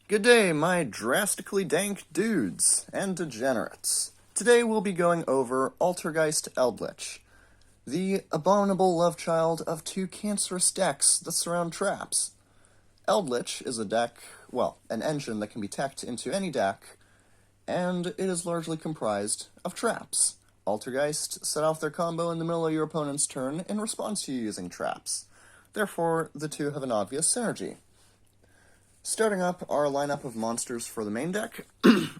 Good day, my drastically dank dudes and degenerates. Today we'll be going over Altergeist Eldlich, the abominable love child of two cancerous decks that surround traps. Eldlich is a deck, an engine that can be teched into any deck, and it is largely comprised of traps. Altergeist set off their combo in the middle of your opponent's turn in response to you using traps. Therefore, the two have an obvious synergy. Starting up our lineup of monsters for the main deck,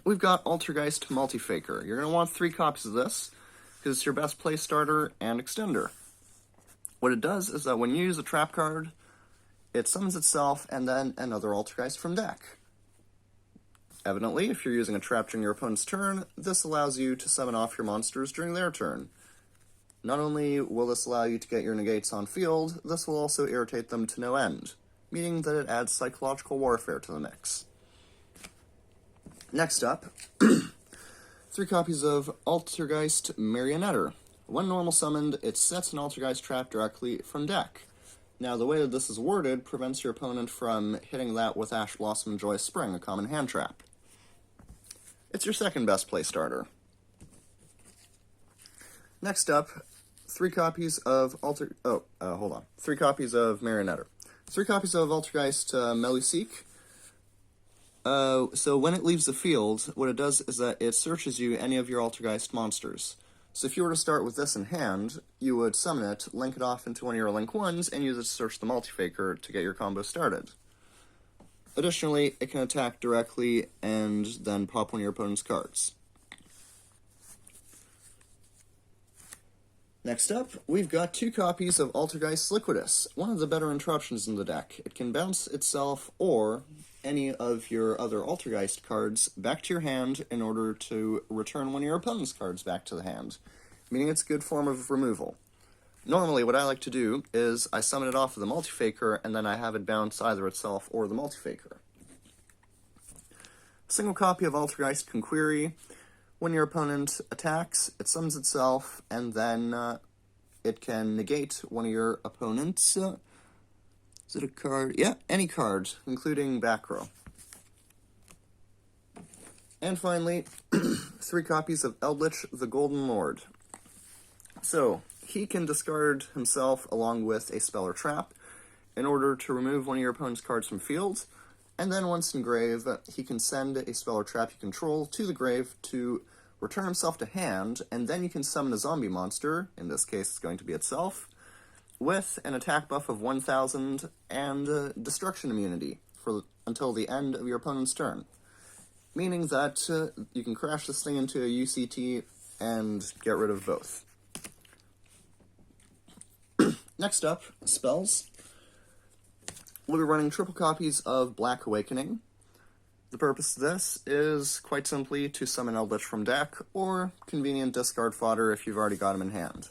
we've got Altergeist Multifaker. You're going to want 3 copies of this, because it's your best play starter and extender. What it does is that when you use a trap card, it summons itself and then another Altergeist from deck. Evidently, if you're using a trap during your opponent's turn, this allows you to summon off your monsters during their turn. Not only will this allow you to get your negates on field, this will also irritate them to no end, meaning that it adds psychological warfare to the mix. Next up, 3 copies of Altergeist Marionetter. When normal summoned, it sets an Altergeist trap directly from deck. Now, the way that this is worded prevents your opponent from hitting that with Ash Blossom Joyous Spring, a common hand trap. It's your second best play starter. Next up, 3 copies of 3 copies of Marionetter. 3 copies of Altergeist Melusik. So when it leaves the field, what it does is that it searches you any of your Altergeist monsters. So if you were to start with this in hand, you would summon it, link it off into one of your link 1s, and use it to search the Multifaker to get your combo started. Additionally, it can attack directly and then pop one of your opponent's cards. Next up, we've got 2 copies of Altergeist Liquidus, one of the better interruptions in the deck. It can bounce itself or any of your other Altergeist cards back to your hand in order to return one of your opponent's cards back to the hand, meaning it's a good form of removal. Normally, what I like to do is I summon it off of the Multifaker, and then I have it bounce either itself or the Multifaker. A single copy of Altergeist Conquery. When your opponent attacks, it summons itself, and then it can negate one of your opponent's... is it a card? Yeah, any card, including back row. And finally, 3 copies of Eldlich the Golden Lord. So, he can discard himself along with a spell or trap in order to remove one of your opponent's cards from field, and then once in grave, he can send a spell or trap you control to the grave to return himself to hand, and then you can summon a zombie monster, in this case it's going to be itself, with an attack buff of 1000 and destruction immunity until the end of your opponent's turn. Meaning that you can crash this thing into a UCT and get rid of both. Next up, spells. We'll be running triple copies of Black Awakening. The purpose of this is quite simply to summon Eldlich from deck, or convenient discard fodder if you've already got him in hand.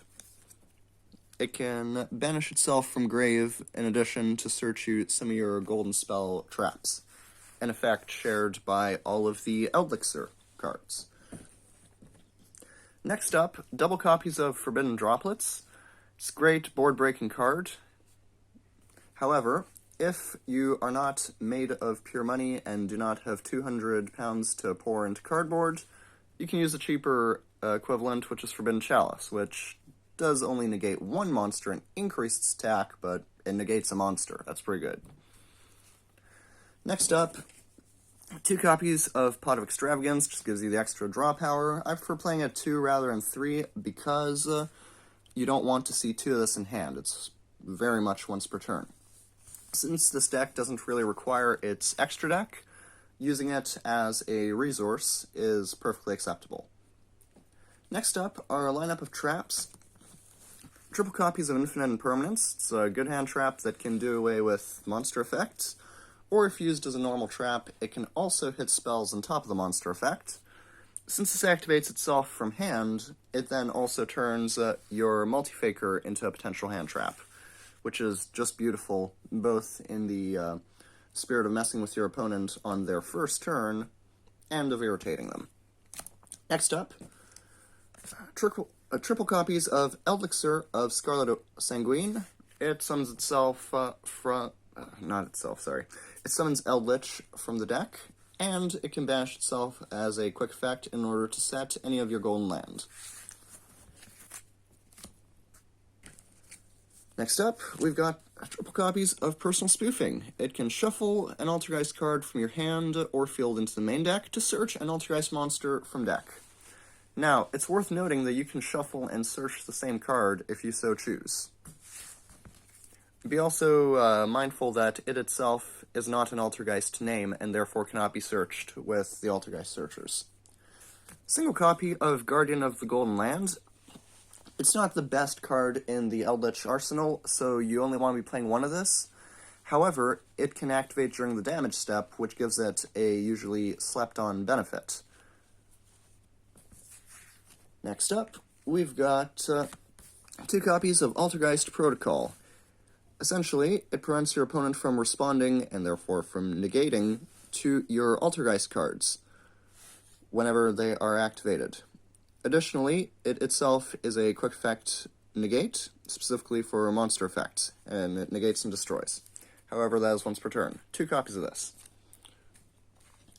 It can banish itself from grave in addition to search you some of your golden spell traps, an effect shared by all of the Eldlich cards. Next up, double copies of Forbidden Droplets. It's a great board-breaking card. However, if you are not made of pure money and do not have 200 pounds to pour into cardboard, you can use a cheaper equivalent, which is Forbidden Chalice, which does only negate one monster and increase its attack, but it negates a monster. That's pretty good. Next up, 2 copies of Pot of Extravagance, just gives you the extra draw power. I prefer playing at 2 rather than 3 because you don't want to see 2 of this in hand. It's very much once per turn. Since this deck doesn't really require its extra deck, using it as a resource is perfectly acceptable. Next up are a lineup of traps. Triple copies of Infinite Impermanence. It's a good hand trap that can do away with monster effects, or if used as a normal trap, it can also hit spells on top of the monster effect. Since this activates itself from hand, it then also turns your Multifaker into a potential hand trap, which is just beautiful, both in the spirit of messing with your opponent on their first turn, and of irritating them. Next up, triple copies of Eldlich of Scarlet Sanguine. It summons itself It summons Eldlich from the deck, and it can banish itself as a quick effect in order to set any of your golden land. Next up, we've got triple copies of Personal Spoofing. It can shuffle an Altergeist card from your hand or field into the main deck to search an Altergeist monster from deck. Now, it's worth noting that you can shuffle and search the same card if you so choose. Be also mindful that it itself is not an Altergeist name and therefore cannot be searched with the Altergeist searchers. Single copy of Guardian of the Golden Land. It's not the best card in the Eldlich arsenal, so you only want to be playing one of this. However, it can activate during the damage step, which gives it a usually slept-on benefit. Next up, we've got 2 copies of Altergeist Protocol. Essentially, it prevents your opponent from responding, and therefore from negating, to your Altergeist cards whenever they are activated. Additionally, it itself is a quick effect negate, specifically for monster effects, and it negates and destroys. However, that is once per turn. 2 copies of this.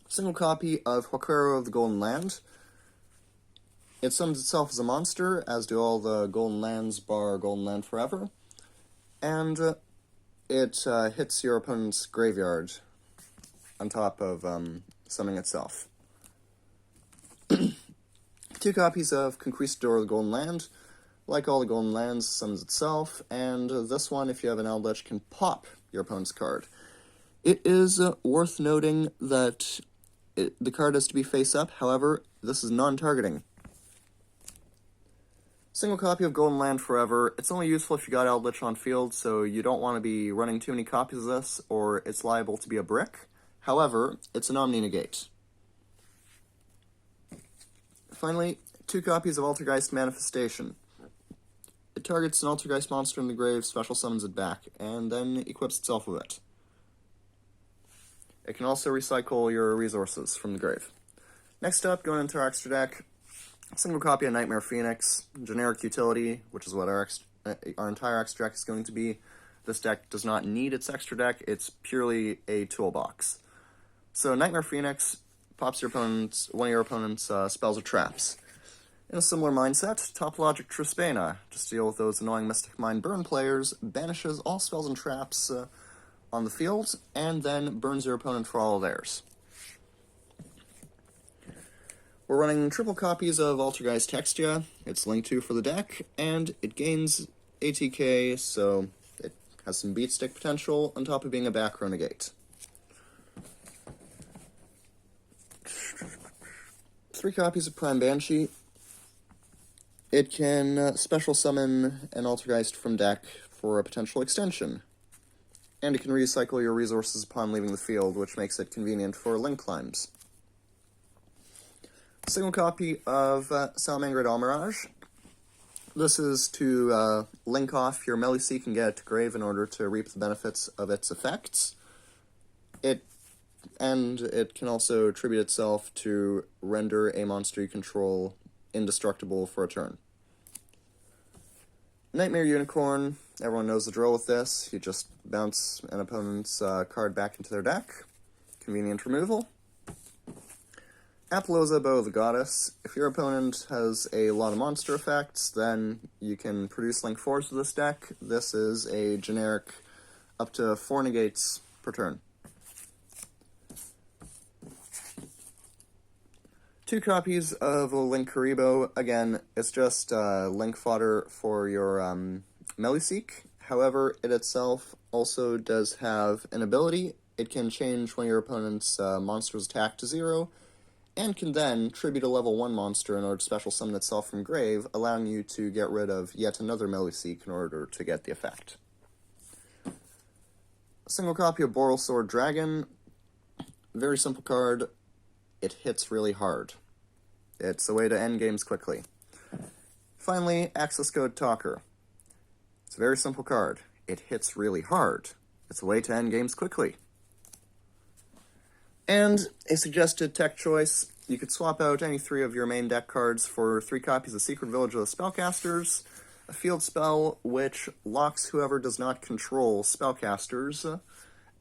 Single copy of Huaquero of the Golden Land. It summons itself as a monster, as do all the Golden Lands bar Golden Land Forever, and it hits your opponent's graveyard on top of summoning itself. 2 copies of Conquistador of the Golden Land. Like all the Golden Lands, summons itself, and this one, if you have an Eldlich, can pop your opponent's card. It is worth noting that the card has to be face up, however, this is non-targeting. Single copy of Golden Land Forever. It's only useful if you got Eldlich on field, so you don't want to be running too many copies of this, or it's liable to be a brick. However, it's an omni-negate. Finally, 2 copies of Altergeist Manifestation. It targets an Altergeist monster in the grave, special summons it back, and then equips itself with it. It can also recycle your resources from the grave. Next up, going into our extra deck, single copy of Nightmare Phoenix, generic utility, which is what our entire extra deck is going to be. This deck does not need its extra deck, it's purely a toolbox. So Nightmare Phoenix pops one of your opponent's spells or traps. In a similar mindset, Topologic Trispana, just to deal with those annoying Mystic Mind burn players, banishes all spells and traps on the field, and then burns your opponent for all of theirs. We're running triple copies of Altergeist Textia. It's linked to for the deck, and it gains ATK, so it has some beat stick potential on top of being a back row negate. 3 copies of Prime Banshee. It can special summon an Altergeist from deck for a potential extension. And it can recycle your resources upon leaving the field, which makes it convenient for link climbs. Single copy of Salamangreat Almirage. This is to link off your Melee-Seek and get it to grave in order to reap the benefits of its effects. It can also attribute itself to render a monster you control indestructible for a turn. Nightmare Unicorn, everyone knows the drill with this. You just bounce an opponent's card back into their deck. Convenient removal. Apollousa, Bow of the Goddess. If your opponent has a lot of monster effects, then you can produce Link 4s with this deck. This is a generic up to 4 negates per turn. 2 copies of Link Karibo. Again, it's just Link fodder for your Melee-Seek. However, it itself also does have an ability. It can change when your opponent's monster's attack to 0, and can then tribute a level 1 monster in order to special summon itself from grave, allowing you to get rid of yet another Melee-Seek in order to get the effect. A single copy of Boral Sword Dragon. Very simple card. It hits really hard. It's a way to end games quickly. Finally, Access Code Talker. It's a very simple card. It hits really hard. It's a way to end games quickly. And a suggested tech choice, you could swap out any 3 of your main deck cards for 3 copies of Secret Village of the Spellcasters, a field spell which locks whoever does not control spellcasters,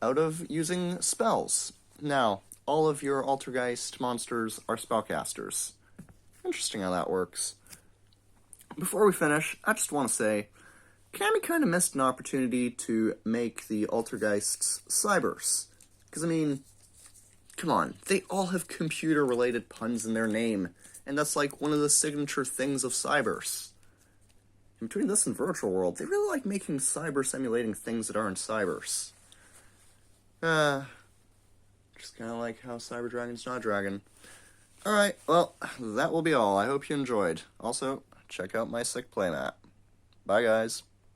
out of using spells. Now, all of your Altergeist monsters are spellcasters. Interesting how that works. Before we finish, I just want to say, Cammy kind of missed an opportunity to make the Altergeists cybers. Because, I mean, come on, they all have computer-related puns in their name, and that's like one of the signature things of cybers. In between this and Virtual World, they really like making cyber simulating things that aren't cybers. Just kind of like how Cyber Dragon's not dragon. Alright, well, that will be all. I hope you enjoyed. Also, check out my sick playmat. Bye, guys.